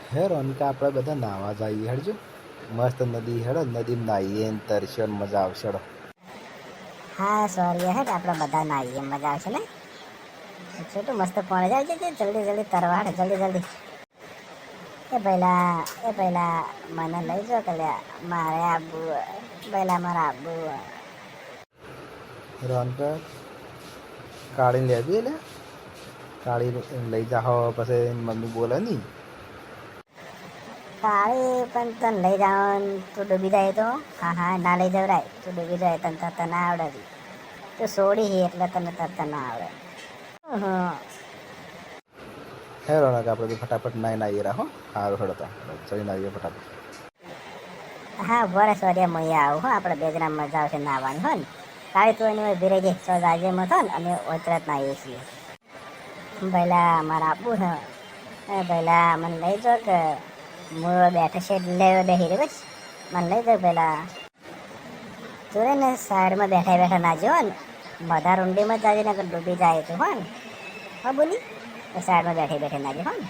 હે રોનકા આપણે બધા નાવા જઈએ હેડજો મસ્ત નદી હેડો નદીમાં નાહીએ ને તરશો ને મજા આવશે હેડો. હા સોરી હેડ આપણે બધા નાહીએ મજા આવશે ને. છોટું મસ્ત પાણી જાય છે જલ્દી જલ્દી તરવા હેડ જલ્દી જલ્દી. એ પહેલા મને લઈ જો કે મારે આબુ પહેલા મારે આબુ. રોનકા કાઢીને લેવી એટલે કાઢી લઈ જાઓ પછી મમ્મી બોલે નહીં. કાળી પણ તને લઈ જાવ તું ડૂબી જાય તો. હા ના લઈ જવરાય તું ડૂબી જાય તને તરતા ના આવડે. તું સોડી એટલે તને તરતા ના આવડે. હે રોનક આપણે તો ફટાફટ નાહીએ રાખો સારું હેડો તો ચડી નાહીએ ફટાફટ. હા બરે સોરી હું આવું હો આપણે બે જણા મજા આવશે નાવાની હો ને. કાળી તું એની ભીરે જઈ સો રાજ્યમાં થો ને અમે ઓતરત નાહીએ છીએ. પહેલા મારા આપવું છે પહેલા મને લઈ જો કે હું બેઠે છે લેવા બેસી રે બસ મને લઈ જાવ પહેલા. તું રે ને સાઈડમાં બેઠા બેઠા ના જો ને બધા ઊંડીમાં જ ને ડૂબી જાય તું હો ને. હા બોલી સાઈડમાં બેઠી બેઠી ના જો હો ને.